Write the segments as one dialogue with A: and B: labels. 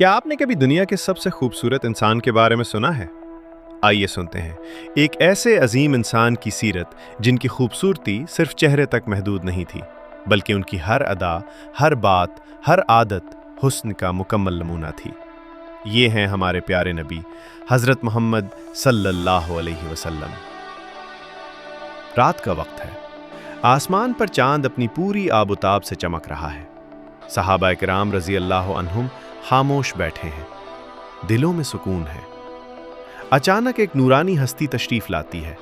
A: क्या आपने कभी दुनिया के सबसे खूबसूरत इंसान के बारे में सुना है? आइए सुनते हैं एक ऐसे अजीम इंसान की सीरत जिनकी खूबसूरती सिर्फ चेहरे तक महदूद नहीं थी, बल्कि उनकी हर अदा, हर बात, हर आदत हुस्न का मुकम्मल नमूना थी। ये हैं हमारे प्यारे नबी हज़रत मोहम्मद सल्लल्लाहु अलैहि वसल्लम। रात का वक्त है, आसमान पर चांद अपनी पूरी आबोताब से चमक रहा है। सहाबा किराम रज़ी अल्लाह अन्हुम खामोश बैठे हैं, दिलों में सुकून है। अचानक एक नूरानी हस्ती तशरीफ लाती है,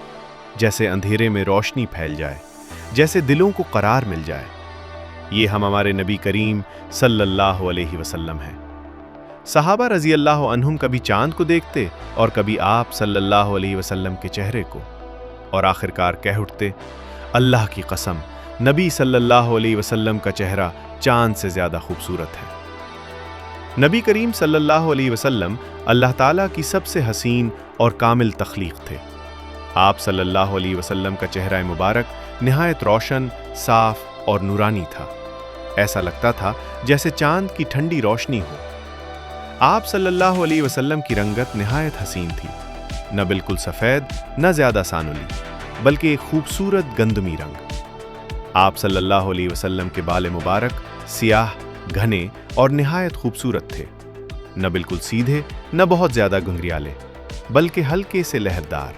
A: जैसे अंधेरे में रोशनी फैल जाए, जैसे दिलों को करार मिल जाए। ये हम हमारे नबी करीम सल्लल्लाहु अलैहि वसल्लम हैं। सहाबा रज़ी अल्लाह अन्हुम कभी चांद को देखते और कभी आप सल्लल्लाहु अलैहि वसल्लम के चेहरे को, और आखिरकार कह उठते, अल्लाह की कसम, नबी सल्लल्लाहु अलैहि वसल्लम का चेहरा चांद से ज़्यादा खूबसूरत है। नबी करीम सल्लल्लाहु अलैहि वसल्लम अल्लाह ताला की सबसे हसीन और कामिल तख्लीक थे। आप सल्लल्लाहु अलैहि वसल्लम का चेहरा मुबारक निहायत रोशन, साफ और नूरानी था। ऐसा लगता था जैसे चांद की ठंडी रोशनी हो। आप सल्लल्लाहु अलैहि वसल्लम की रंगत निहायत हसीन थी, न बिल्कुल सफ़ेद न ज़्यादा सानुली, बल्कि एक खूबसूरत गंदमी रंग। आप सल्लल्लाहु अलैहि वसल्लम के बाल मुबारक सियाह, घने और निहायत खूबसूरत थे, न बिल्कुल सीधे न बहुत ज़्यादा घुंघरियाले, बल्कि हल्के से लहरदार।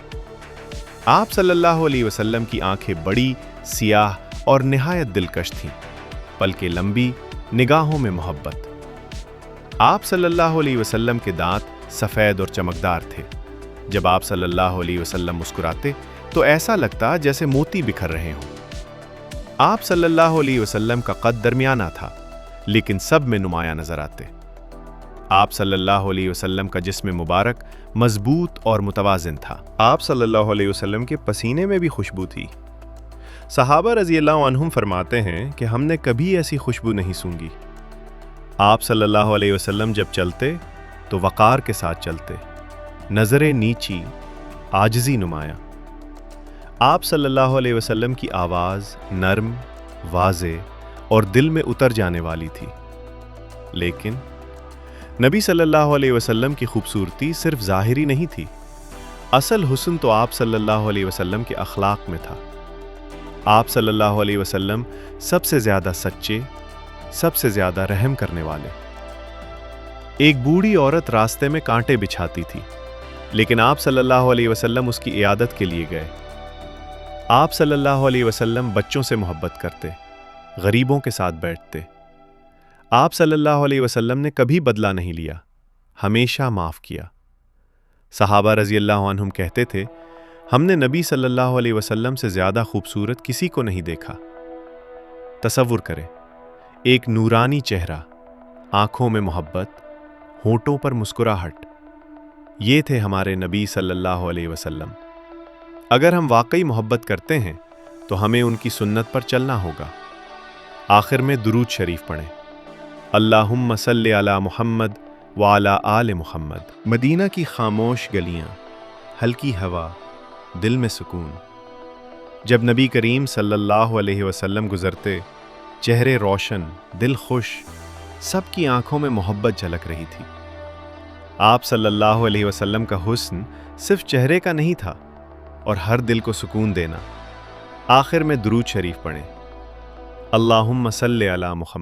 A: आप सल्लल्लाहु अलैहि वसल्लम की आंखें बड़ी, सियाह और निहायत दिलकश थीं, पलकें लंबी, निगाहों में मोहब्बत। आप सल्लल्लाहु अलैहि वसल्लम के दांत सफ़ेद और चमकदार थे। जब आप सल्लल्लाहु अलैहि वसल्लम मुस्कुराते तो ऐसा लगता जैसे मोती बिखर रहे हों। आप सल्लल्लाहु अलैहि वसल्लम का कद दरमियाना था, लेकिन सब में नुमाया नजर आते। आप सल्लल्लाहु अलैहि वसल्लम का जिस्म मुबारक मजबूत और मुतवाज़िन था। आप सल्लल्लाहु अलैहि वसल्लम के पसीने में भी खुशबू थी। सहाबा रज़ी अल्लाह अन्हुम फरमाते हैं कि हमने कभी ऐसी खुशबू नहीं सूंघी। आप सल्लल्लाहु अलैहि वसल्लम जब चलते तो वक़ार के साथ चलते, नज़रें नीची, आजिज़ी नुमाया। आप सल्लल्लाहु अलैहि वसल्लम की आवाज़ नरम, वाज़े और दिल में उतर जाने वाली थी। लेकिन नबी सल्लल्लाहु अलैहि वसल्लम की खूबसूरती सिर्फ ज़ाहिरी नहीं थी। असल हुस्न तो आप सल्लल्लाहु अलैहि वसल्लम के अखलाक में था। आप सल्लल्लाहु अलैहि वसल्लम सबसे ज़्यादा सच्चे, सबसे ज़्यादा रहम करने वाले। एक बूढ़ी औरत रास्ते में कांटे बिछाती थी, लेकिन आप सल्लल्लाहु अलैहि वसल्लम उसकी इयादत के लिए गए। आप सल्लल्लाहु अलैहि वसल्लम बच्चों से मोहब्बत करते, गरीबों के साथ बैठते। आप सल्लल्लाहु अलैहि वसल्लम ने कभी बदला नहीं लिया, हमेशा माफ़ किया। सहाबा रज़ी अल्लाह अन्हुम कहते थे, हमने नबी सल्लल्लाहु अलैहि वसल्लम से ज़्यादा खूबसूरत किसी को नहीं देखा। तसव्वुर करें, एक नूरानी चेहरा, आँखों में मोहब्बत, होंठों पर मुस्कुराहट। ये थे हमारे नबी सल्लल्लाहु अलैहि वसल्लम। अगर हम वाकई मोहब्बत करते हैं तो हमें उनकी सुन्नत पर चलना होगा। आखिर में दुरूद शरीफ पढ़ें, अल्लाहुम्मा सल्लि अला मुहम्मद व अला आले मुहम्मद। मदीना की खामोश गलियां, हल्की हवा, दिल में सुकून। जब नबी करीम सल्लल्लाहु अलैहि वसल्लम गुजरते, चेहरे रोशन, दिल खुश, सबकी आंखों में मोहब्बत झलक रही थी। आप सल्लल्लाहु अलैहि वसल्लम का हुस्न सिर्फ चेहरे का नहीं था, और हर दिल को सुकून देना। आखिर में दुरूद शरीफ पढ़ें, अल्लाहुम्मा सल्लि अला मुहम्मद।